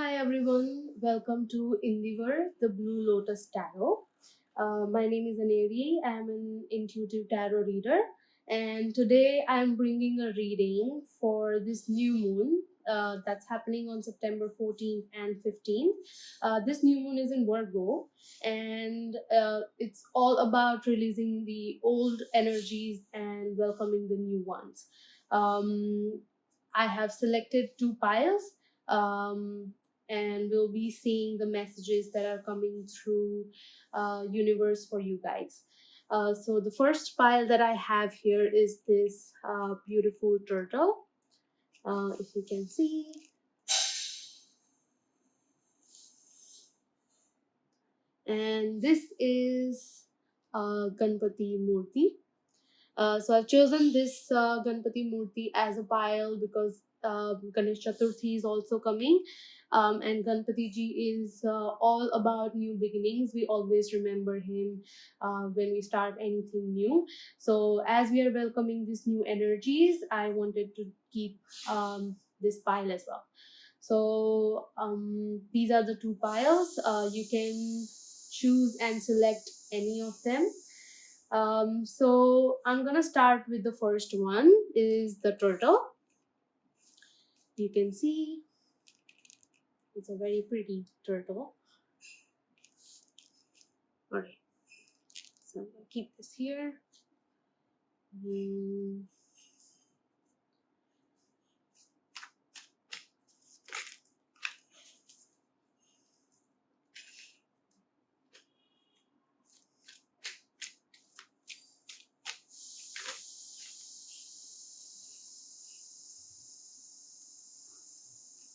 Hi everyone, welcome to Endeavor, the Blue Lotus Tarot. My name is Aneri. I am an intuitive tarot reader, and today I am bringing a reading for this new moon that's happening on September 14th and 15th. This new moon is in Virgo, and it's all about releasing the old energies and welcoming the new ones. I have selected two piles. And we'll be seeing the messages that are coming through universe for you guys. So the first pile that I have here is this beautiful turtle. If you can see, and this is Ganpati Murti. So I've chosen this Ganpati Murti as a pile because Ganesh Chaturthi is also coming. And Ganpati ji is all about new beginnings. We always remember him when we start anything new. So as we are welcoming these new energies, I wanted to keep this pile as well. So these are the two piles. You can choose and select any of them. So I'm gonna start with the first one is the turtle. You can see it's a very pretty turtle. Alright, so I'm gonna keep this here. Mm.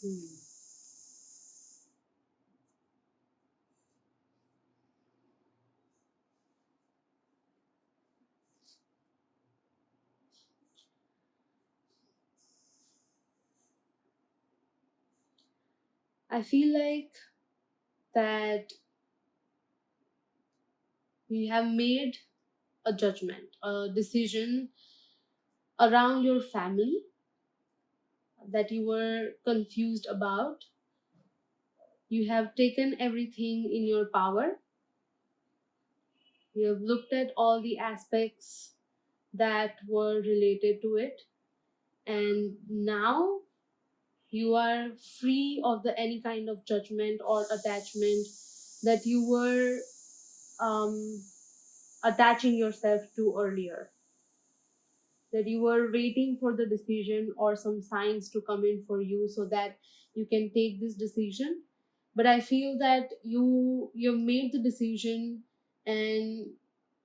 Hmm. I feel like that you have made a judgment, a decision around your family that you were confused about. You have taken everything in your power. You have looked at all the aspects that were related to it, and now you are free of the any kind of judgment or attachment that you were um, attaching yourself to earlier, that you were waiting for the decision or some signs to come in for you so that you can take this decision. But I feel that you've made the decision, and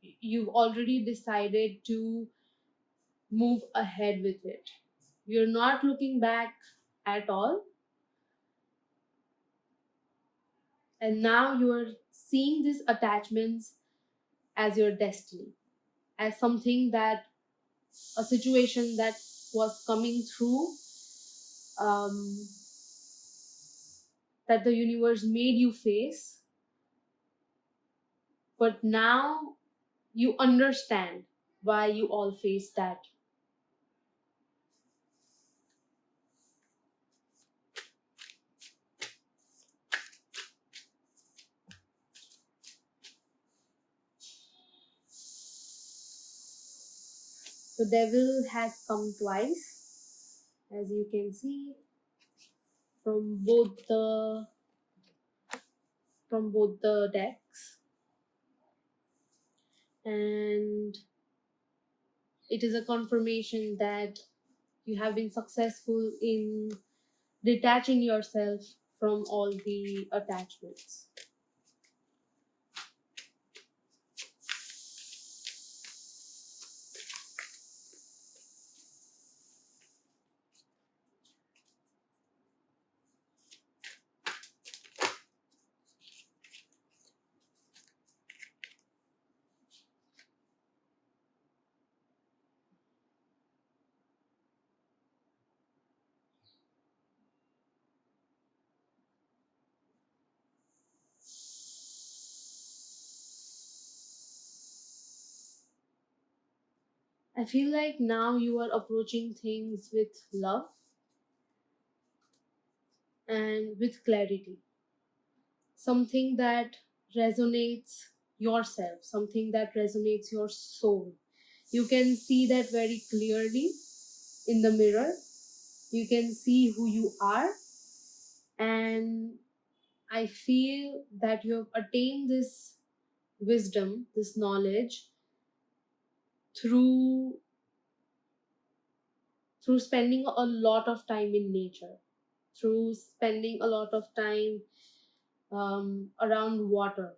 you've already decided to move ahead with it. You're not looking back at all, and now you're seeing these attachments as your destiny, as something that a situation that was coming through, um, that the universe made you face, but now you understand why you all face that. So devil has come twice, as you can see, from both the decks. And it is a confirmation that you have been successful in detaching yourself from all the attachments. I feel like now you are approaching things with love, and with clarity, something that resonates yourself, something that resonates your soul. You can see that very clearly in the mirror. You can see who you are, and I feel that you have attained this wisdom, this knowledge through spending a lot of time in nature, through spending a lot of time around water.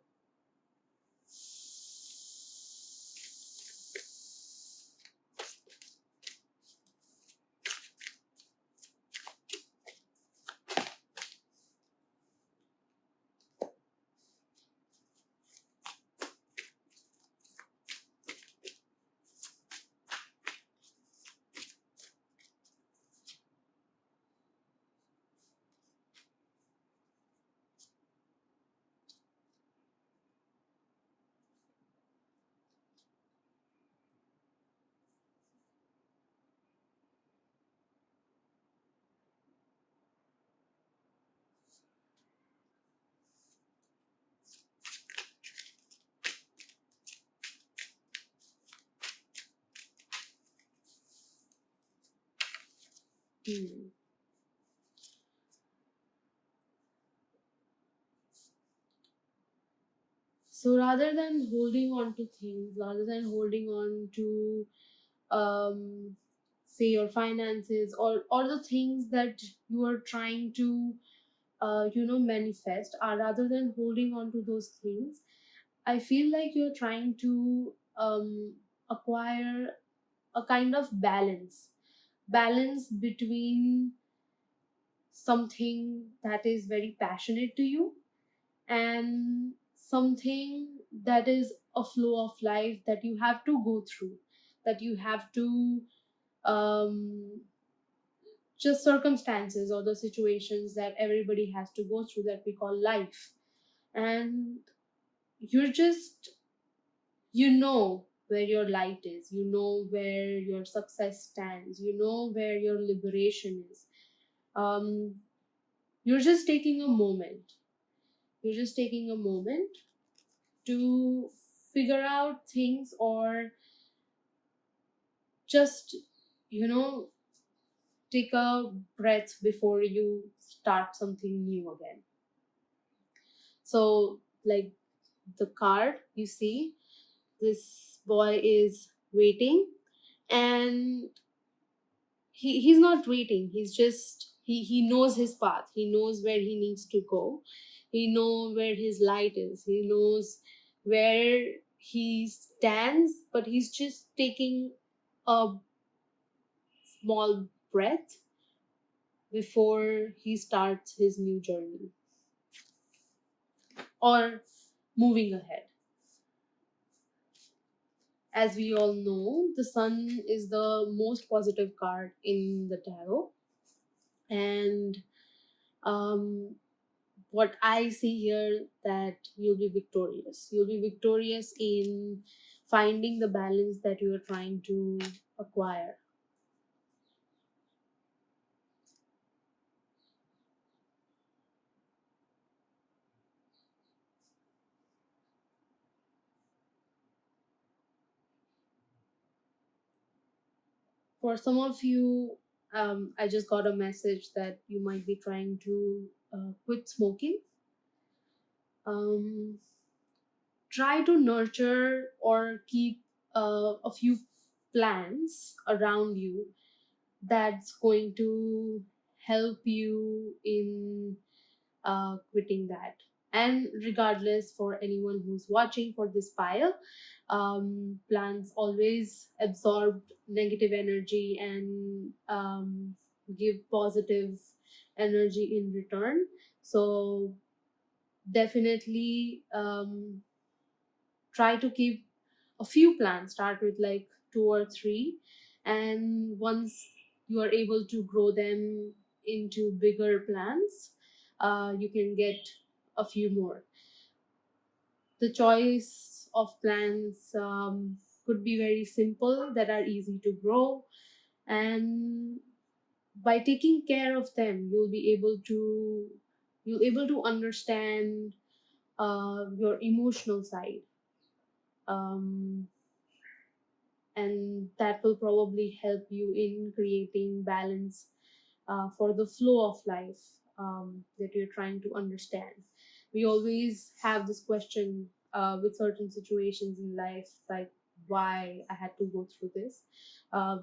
Hmm. So rather than holding on to things, rather than holding on to um, say your finances, or the things that you are trying to manifest, rather than holding on to those things, I feel like you're trying to acquire a kind of balance between something that is very passionate to you and something that is a flow of life that you have to go through, that you have to um, just circumstances or the situations that everybody has to go through that we call life. And you're just, you know where your light is, you know where your success stands, you know where your liberation is. um, you're just taking a moment, you're just taking a moment to figure out things, or just, you know take a breath before you start something new again. So, like, the card you see, this boy is waiting, and he's not waiting, he's just, he knows his path, he knows where he needs to go, he knows where his light is, he knows where he stands, but he's just taking a small breath before he starts his new journey or moving ahead. As we all know, the sun is the most positive card in the tarot, and um, what I see here, that you'll be victorious. You'll be victorious in finding the balance that you are trying to acquire. For some of you, I just got a message that you might be trying to quit smoking. Um, Try to nurture or keep a few plants around you that's going to help you in quitting that. And regardless, for anyone who's watching for this pile, plants always absorb negative energy and give positive energy in return. So definitely try to keep a few plants, start with like two or three, and once you are able to grow them into bigger plants, you can get a few more. The choice of plants could be very simple, that are easy to grow, and by taking care of them, you'll able to understand your emotional side, um, and that will probably help you in creating balance for the flow of life that you're trying to understand. We always have this question with certain situations in life, like why I had to go through this.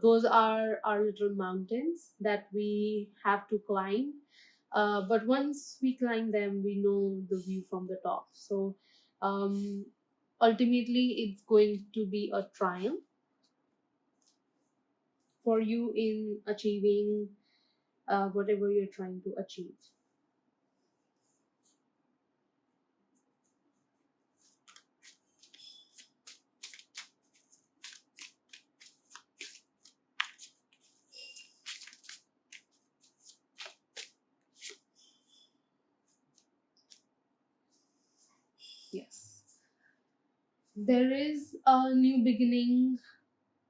Those are our little mountains that we have to climb. But once we climb them, we know the view from the top. So um, ultimately, it's going to be a triumph for you in achieving whatever you're trying to achieve. Yes. There is a new beginning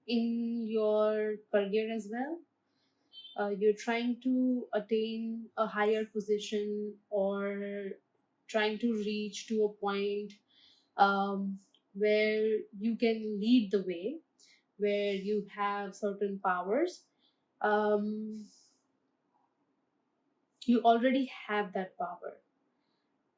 in your career as well. You're trying to attain a higher position or trying to reach to a point um, where you can lead the way, where you have certain powers. Um, you already have that power.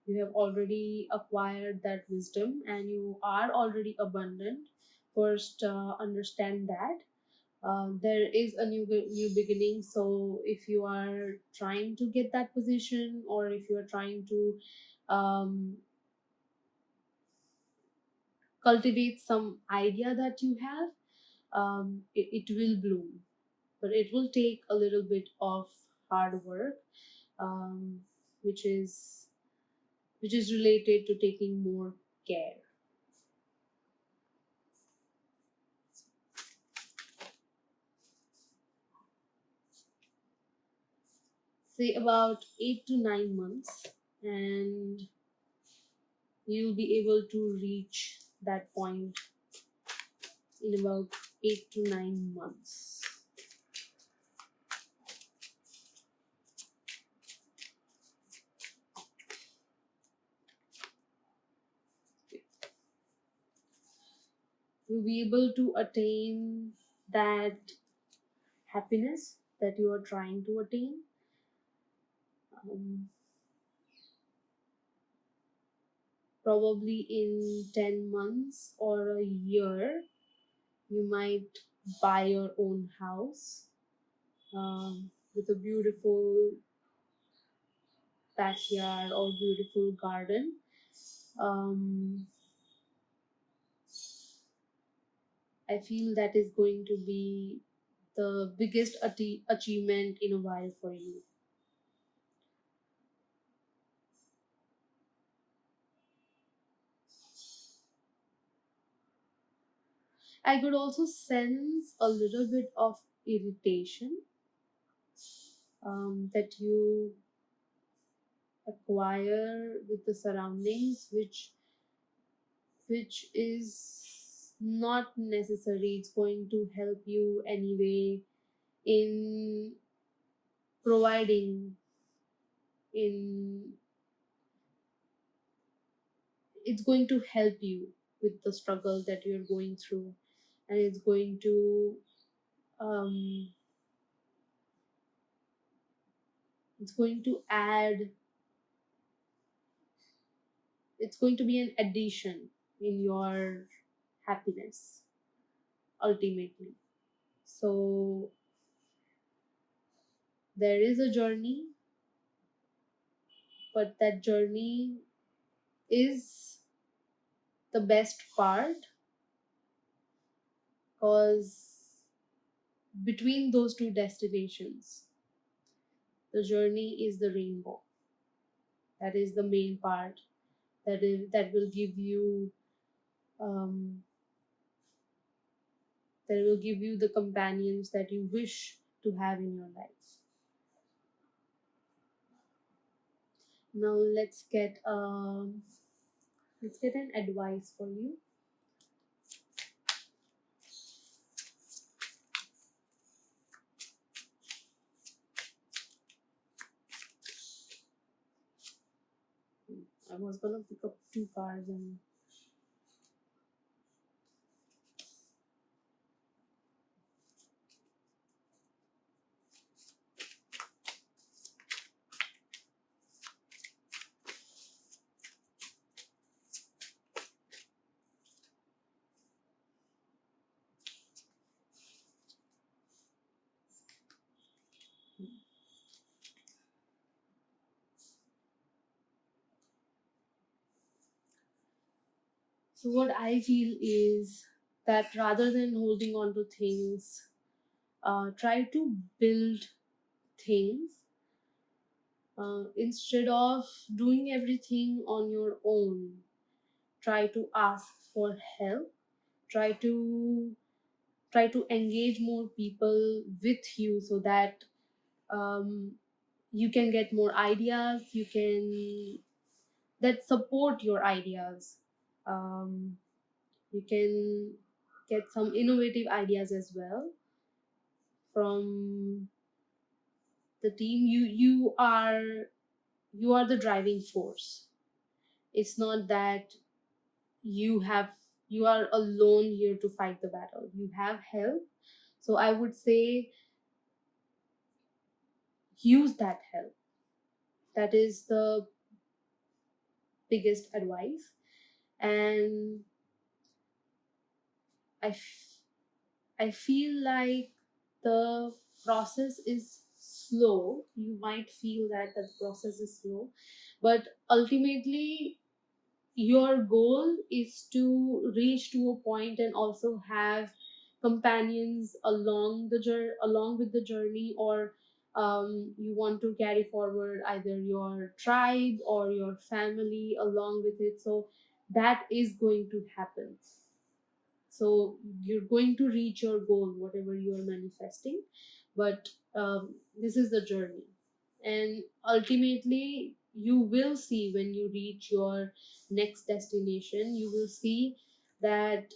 You have already acquired that wisdom and you are already abundant. First, understand that there is a new beginning. So if you are trying to get that position, or if you are trying to um, cultivate some idea that you have, it will bloom, but it will take a little bit of hard work, um, which is which is related to taking more care. Say about 8 to 9 months, and you'll be able to reach that point in about 8 to 9 months. You'll be able to attain that happiness that you are trying to attain. Um, Probably in 10 months or a year, you might buy your own house with a beautiful backyard or beautiful garden. Um, I feel that is going to be the biggest achievement in a while for you. I could also sense a little bit of irritation that you acquire with the surroundings, which is not necessary. It's going to help you anyway in providing in it's going to help you with the struggle that you're going through, and um it's going to add it's going to be an addition in your happiness ultimately. So there is a journey, but that journey is the best part, because between those two destinations, the journey is the rainbow. That is the main part. That will give you um, the companions that you wish to have in your life. Now let's get an advice for you. I was gonna pick up two cards and so what I feel is that rather than holding on to things, try to build things instead of doing everything on your own. Try to ask for help. Try to engage more people with you so that um, you can get more ideas. You can that support your ideas. Um, you can get some innovative ideas as well from the team. You are the driving force. It's not that you have you are alone here to fight the battle. You have help, so I would say use that help. That is the biggest advice. And I feel like the process is slow. You might feel that the process is slow, but ultimately your goal is to reach to a point and also have companions along with the journey, or you want to carry forward either your tribe or your family along with it. So that is going to happen. So you're going to reach your goal, whatever you are manifesting. But this is the journey, and ultimately you will see when you reach your next destination, you will see that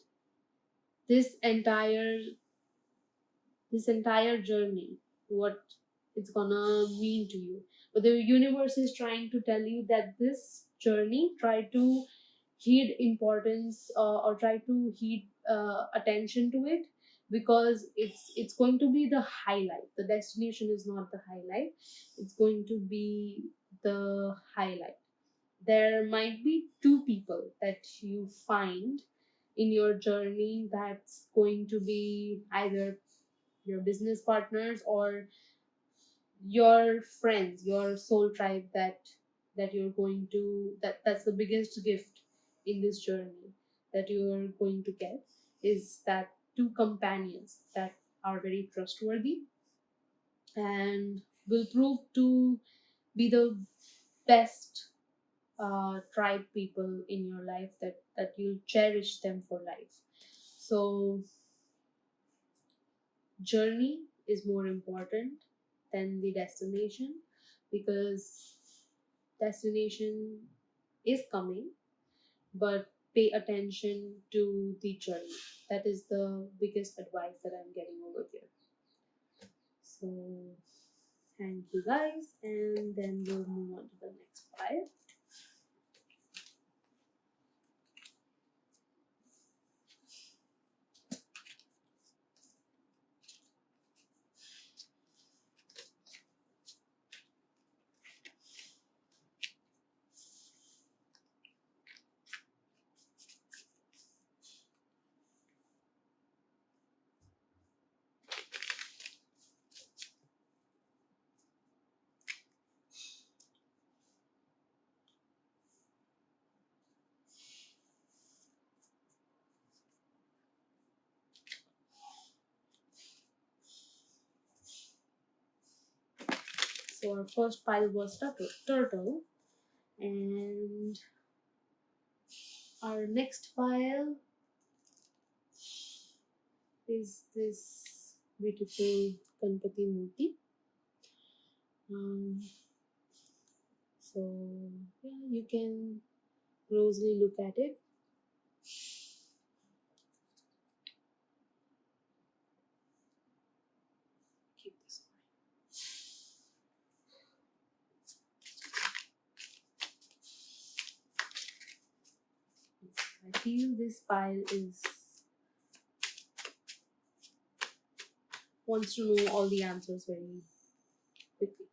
this entire journey, what it's gonna mean to you. But the universe is trying to tell you that this journey, try to heed importance, or try to heed attention to it, because it's going to be the highlight. The destination is not the highlight. It's going to be the highlight. There might be two people that you find in your journey that's going to be either your business partners or your friends, your soul tribe, that you're going to that's the biggest gift in this journey that you're going to get, is that two companions that are very trustworthy and will prove to be the best tribe people in your life, that you cherish them for life. So journey is more important than the destination, because destination is coming, but pay attention to the journey. That is the biggest advice that I'm getting over here. So thank you guys, and then we'll move on to the next file. So our first pile was turtle, and our next pile is this beautiful Ganpati Murti. Um, so yeah, you can closely look at it. Keep this feel this pile is wants to know all the answers very quickly.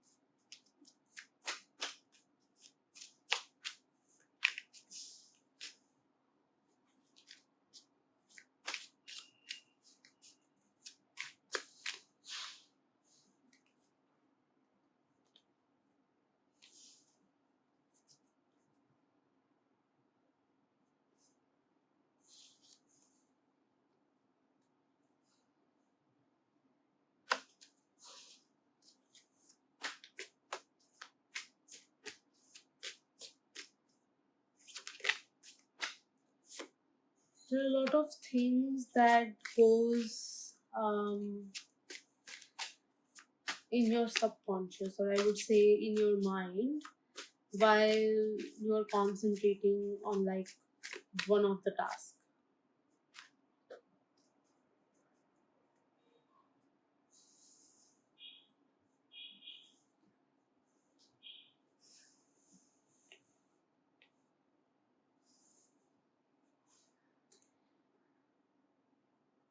There are a lot of things that goes in your subconscious, or I would say in your mind, while you're concentrating on like one of the tasks.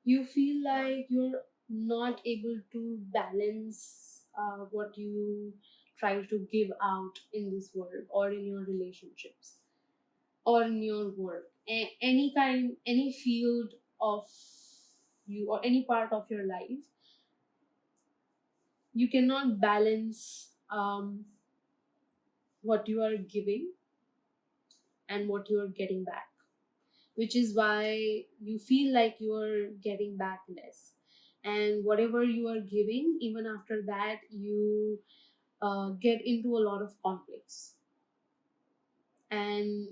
You feel like you're not able to balance what you try to give out in this world, or in your relationships, or in your work. Any kind, any field of you, or any part of your life, you cannot balance what you are giving and what you are getting back, which is why you feel like you are getting back less. And whatever you are giving, even after that, you get into a lot of conflicts, and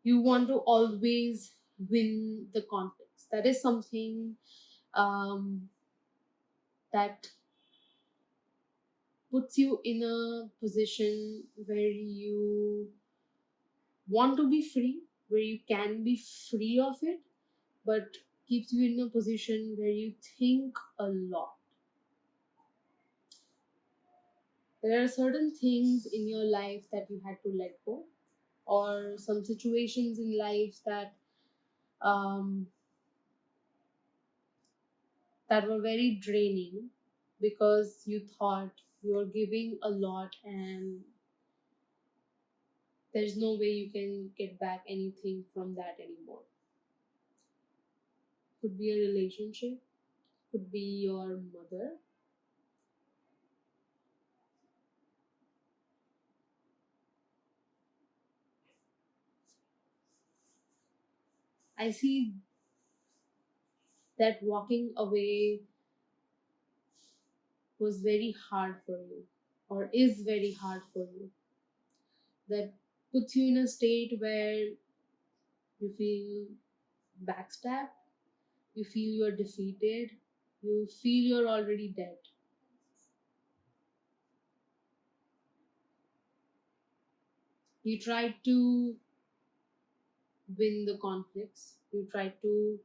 you want to always win the conflicts. That is something um, that puts you in a position where you want to be free, where you can be free of it, but keeps you in a position where you think a lot. There are certain things in your life that you had to let go, or some situations in life um, that were very draining, because you thought you were giving a lot and there's no way you can get back anything from that anymore. Could be a relationship, could be your mother. I see that walking away was very hard for you, or is very hard for you. That puts you in a state where you feel backstabbed, you feel you're defeated, you feel you're already dead. You try to win the conflicts, you try to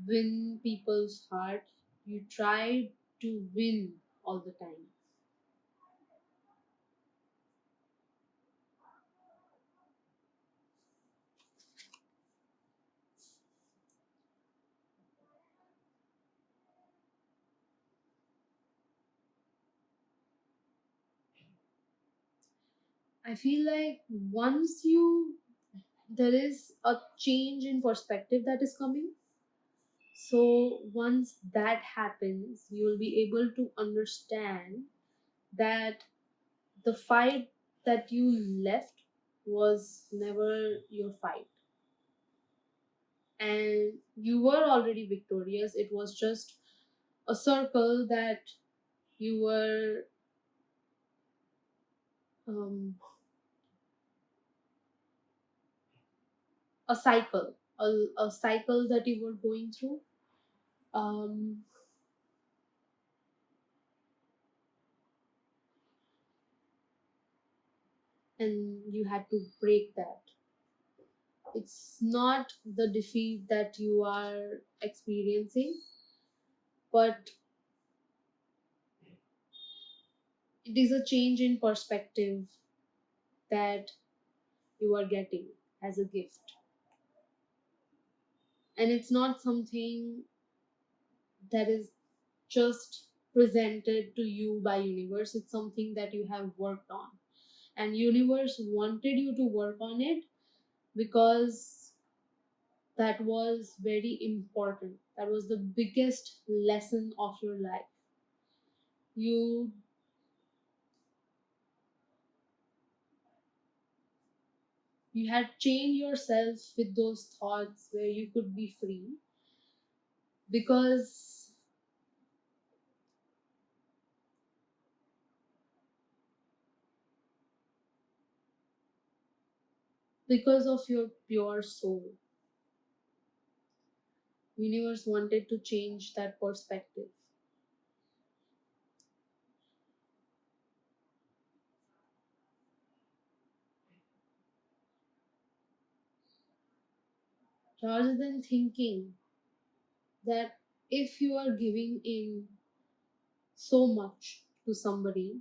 win people's heart, you try to win all the time. I feel like once you there is a change in perspective that is coming. So once that happens, you will be able to understand that the fight that you left was never your fight, and you were already victorious. It was just a circle that you were um, a cycle, a cycle that you were going through, um, and you had to break that. It's not the defeat that you are experiencing, but it is a change in perspective that you are getting as a gift. And it's not something that is just presented to you by universe. It's something that you have worked on, and universe wanted you to work on it because that was very important. That was the biggest lesson of your life. You you had chained yourself with those thoughts where you could be free because of your pure soul. Universe wanted to change that perspective. Rather than thinking that if you are giving in so much to somebody,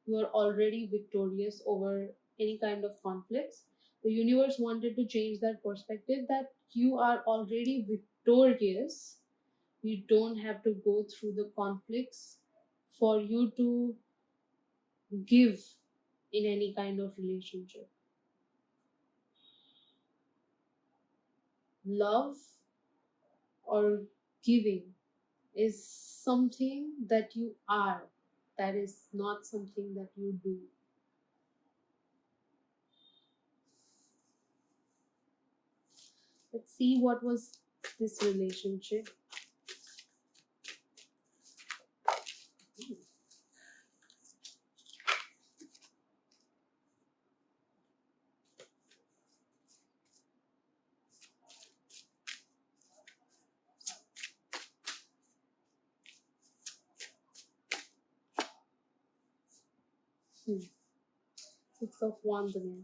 you are already victorious over any kind of conflicts. The universe wanted to change that perspective that you are already victorious. You don't have to go through the conflicts for you to give in any kind of relationship. Love or giving is something that you are, that is not something that you do. Let's see what was this relationship. Hmm. Six of Wands again.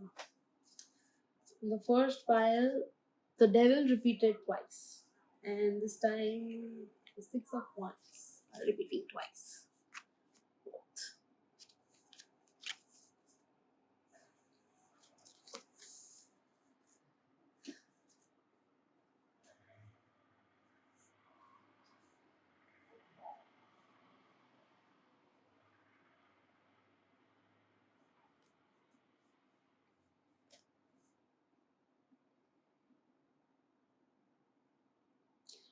In the first pile, the devil repeated twice, and this time the Six of Wands are repeating twice.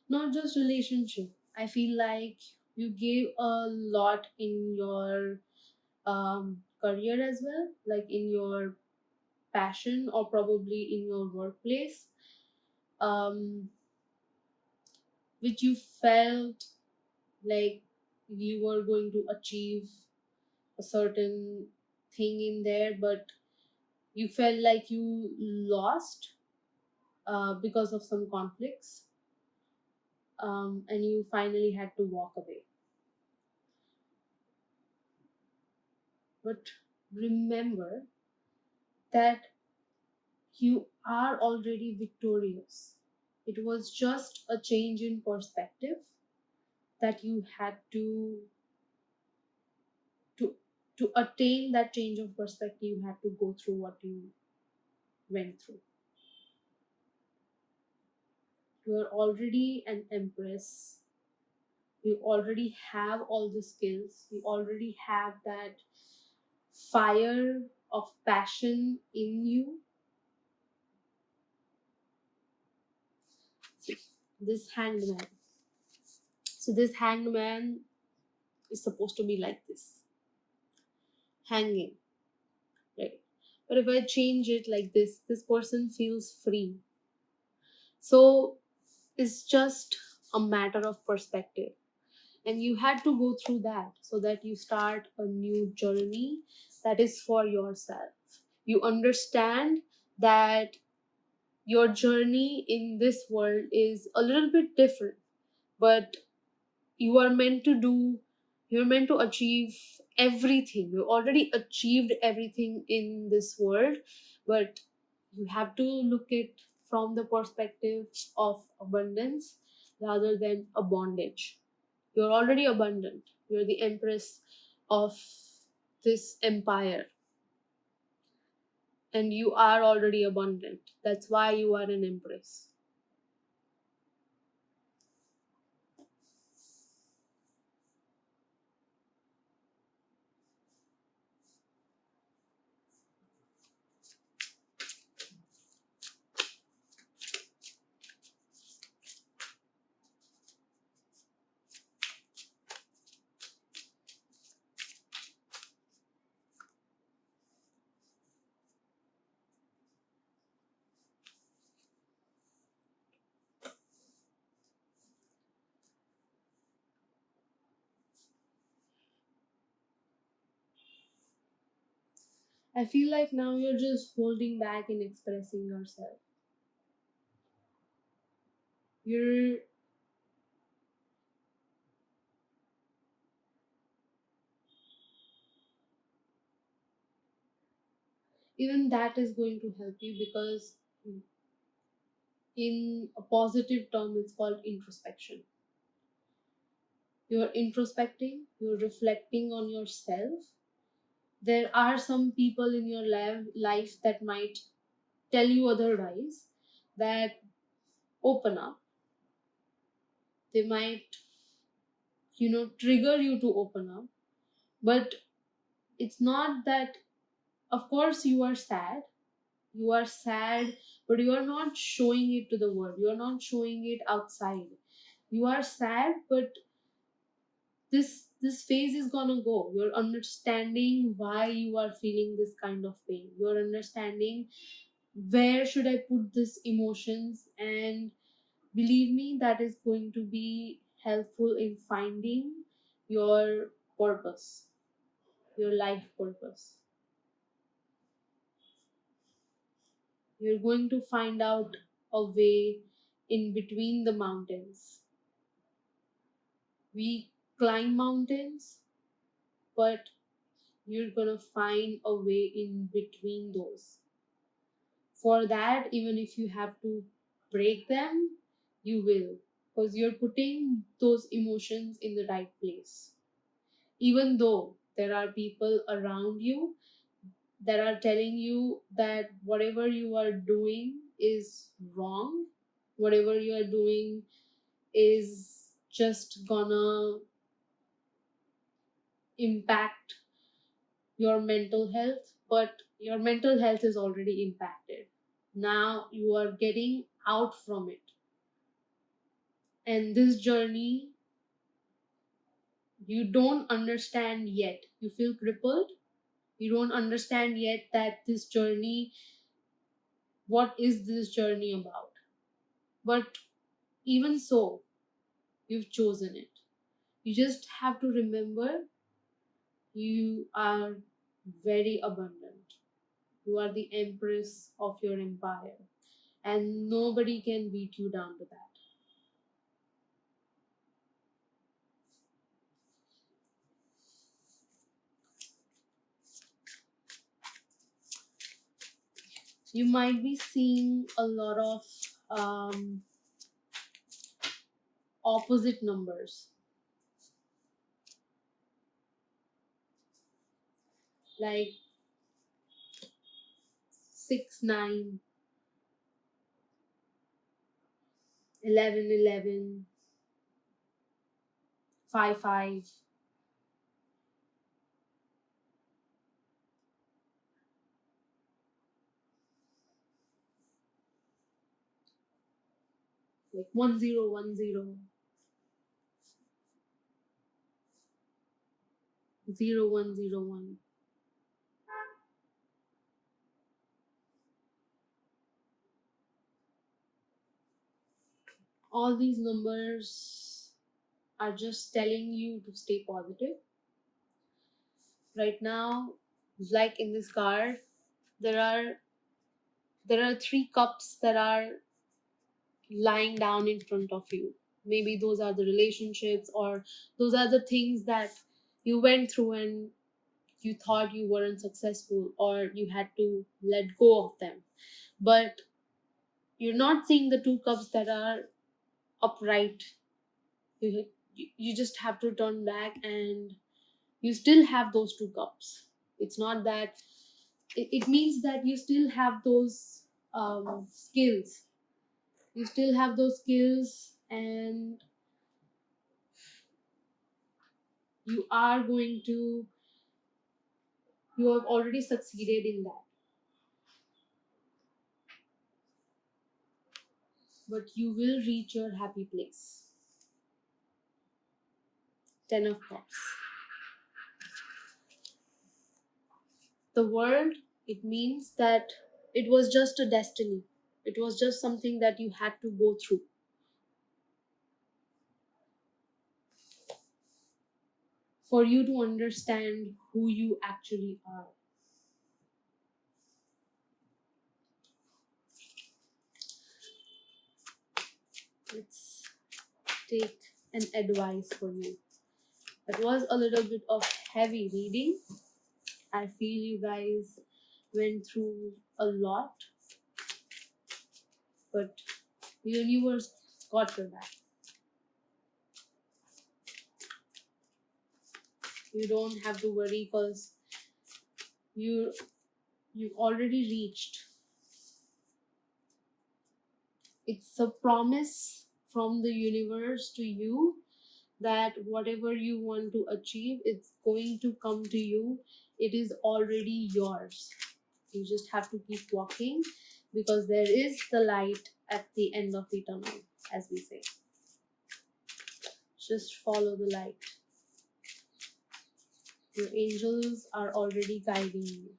Not just relationship. I feel like you gave a lot in your career as well, like in your passion or probably in your workplace, um, which you felt like you were going to achieve a certain thing in there, but you felt like you lost because of some conflicts, and you finally had to walk away. But remember that you are already victorious. It was just a change in perspective that you had to to attain that change of perspective. You had to go through what you went through. You are already an empress. You already have all the skills. You already have that fire of passion in you. See, this hanged man. So this hanged man is supposed to be like this, hanging, right? But if I change it like this person feels free. So it's just a matter of perspective. And you had to go through that so that you start a new journey that is for yourself. You understand that your journey in this world is a little bit different, but you are meant to do, you're meant to achieve everything. You already achieved everything in this world, but you have to look at from the perspective of abundance rather than a bondage. You're already abundant. You're the empress of this empire, and you are already abundant. That's why you are an empress. I feel like now you're just holding back in expressing yourself. You're Even that is going to help you, because in a positive term it's called introspection. You're introspecting, you're reflecting on yourself. There are some people in your life that might tell you otherwise, that open up. They might, trigger you to open up. But it's not that, of course, you are sad, but you are not showing it to the world, you are not showing it outside. You are sad, but this phase is gonna go. You're understanding why you are feeling this kind of pain. You're understanding where should I put this emotions, and believe me, that is going to be helpful in finding your purpose, your life purpose. You're going to find out a way in between the mountains. We climb mountains, but you're gonna find a way in between those. For that, even if you have to break them, you will, because you're putting those emotions in the right place. Even though there are people around you that are telling you that whatever you are doing is wrong, whatever you are doing is just gonna impact your mental health, but your mental health is already impacted. Now you are getting out from it. And this journey, you don't understand yet. You feel crippled. You don't understand yet that this journey, what is this journey about? But even so, you've chosen it. You just have to remember you are very abundant. You are the empress of your empire, and nobody can beat you down to that. You might be seeing a lot of um, opposite numbers, like 6, 9, 11, 11, 5, 5, like 1, 0, 1, 0, 0, 1, 0, 1. All these numbers are just telling you to stay positive. Right now, like in this card, there are three cups that are lying down in front of you. Maybe those are the relationships, or those are the things that you went through and you thought you weren't successful, or you had to let go of them. But you're not seeing the two cups that are upright. You just have to turn back, and you still have those two cups. It's not that it means that you still have those skills. You still have those skills, and you are going to, you have already succeeded in that, but you will reach your happy place. 10 of cups. The world, it means that it was just a destiny. It was just something that you had to go through for you to understand who you actually are. let's take an advice for you. It was a little bit of heavy reading. I feel you guys went through a lot, but the universe got your back. You don't have to worry because you've already reached. It's a promise from the universe to you that whatever you want to achieve, it's going to come to you. It is already yours. You just have to keep walking because there is the light at the end of the tunnel, as we say. Just follow the light. Your angels are already guiding you.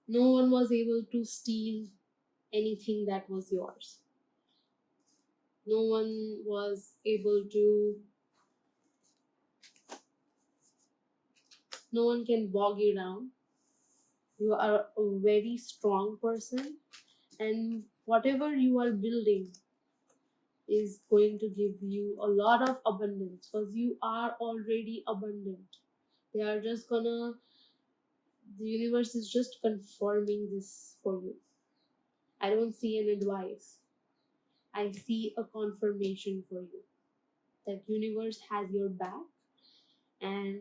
No one was able to steal anything that was yours. No one was able to, no one can bog you down. You are a very strong person, and whatever you are building is going to give you a lot of abundance because you are already abundant. They are just gonna, the universe is just confirming this for you. I don't see an advice, I see a confirmation for you that universe has your back and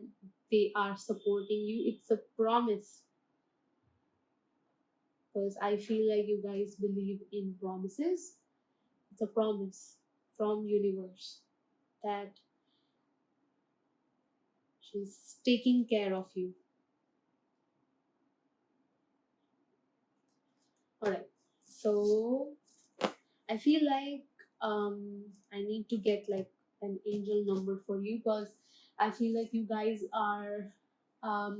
they are supporting you. It's a promise because I feel like you guys believe in promises. It's a promise from universe that she's taking care of you. All right, so I feel like I need to get like an angel number for you because I feel like you guys are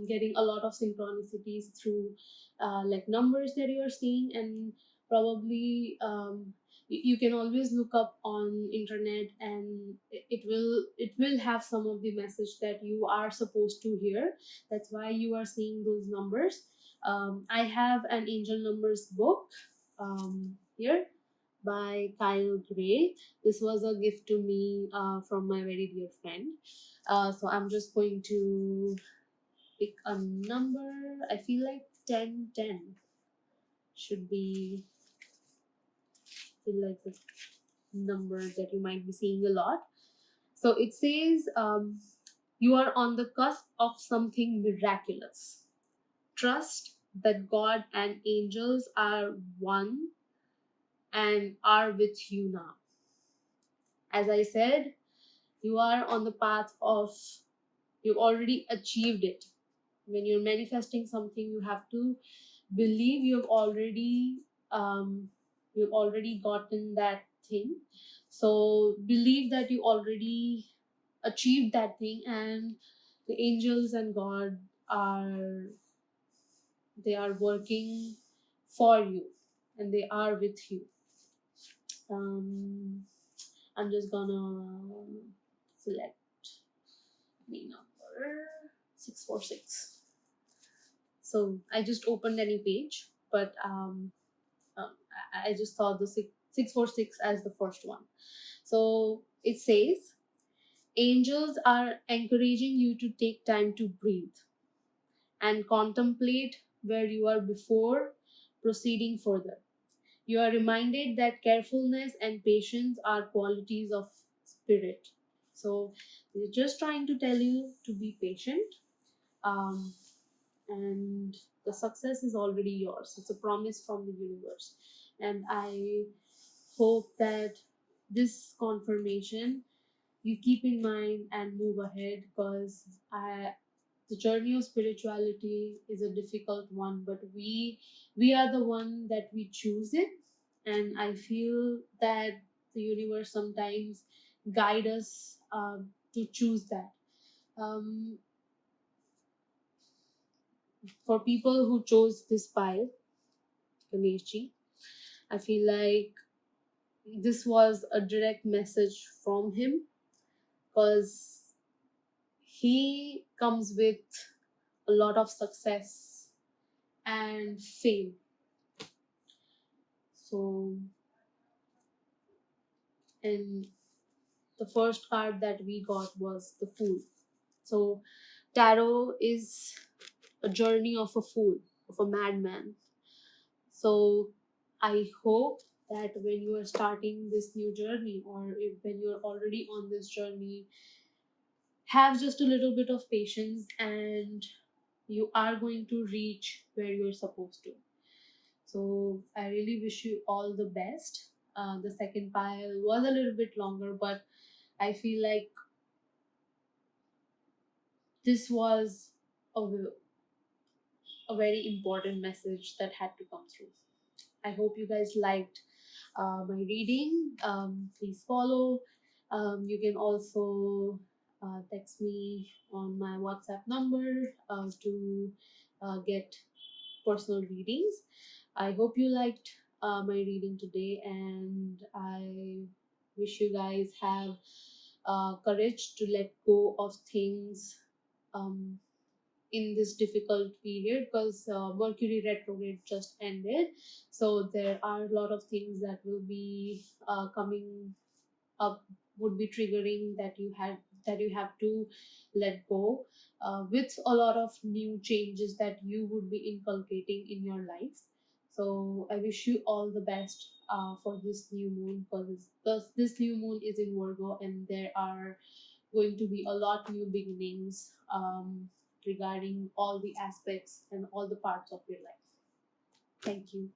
getting a lot of synchronicities through like numbers that you are seeing, and probably you can always look up on internet and it will have some of the message that you are supposed to hear. That's why you are seeing those numbers. I have an angel numbers book here by Kyle Gray. This was a gift to me from my very dear friend. So I'm just going to pick a number. I feel like 1010 should be, feel like the number that you might be seeing a lot. So it says you are on the cusp of something miraculous. Trust that God and angels are one and are with you now. As I said, you are on the path of, you've already achieved it. When you're manifesting something, you have to believe you've already gotten that thing. So believe that you already achieved that thing, and the angels and God are, they are working for you and they are with you. I'm just gonna select any number 646. So I just opened any page, but I just saw the 646 as the first one. So it says, angels are encouraging you to take time to breathe and contemplate where you are before proceeding further. You are reminded that carefulness and patience are qualities of spirit. So they're just trying to tell you to be patient. Um, and the success is already yours. It's a promise from the universe. And I hope that this confirmation you keep in mind and move ahead, because the journey of spirituality is a difficult one, but we are the one that we choose it. And I feel that the universe sometimes guide us to choose that. um, for people who chose this pile, Ganeshji, I feel like this was a direct message from him, because he comes with a lot of success and fame. So, and the first card that we got was the Fool. So, tarot is a journey of a fool, of a madman. So, I hope that when you are starting this new journey, or if when you're already on this journey, have just a little bit of patience, and you are going to reach where you're supposed to. So I really wish you all the best. The second pile was a little bit longer, but I feel like this was a very important message that had to come through. I hope you guys liked my reading. Please follow. You can also text me on my WhatsApp number to get personal readings. I hope you liked my reading today, and I wish you guys have courage to let go of things um, in this difficult period, because Mercury retrograde just ended. So there are a lot of things that will be coming up, would be triggering, that you have to let go, with a lot of new changes that you would be inculcating in your life. So I wish you all the best for this new moon, because this new moon is in Virgo, and there are going to be a lot new beginnings regarding all the aspects and all the parts of your life. Thank you.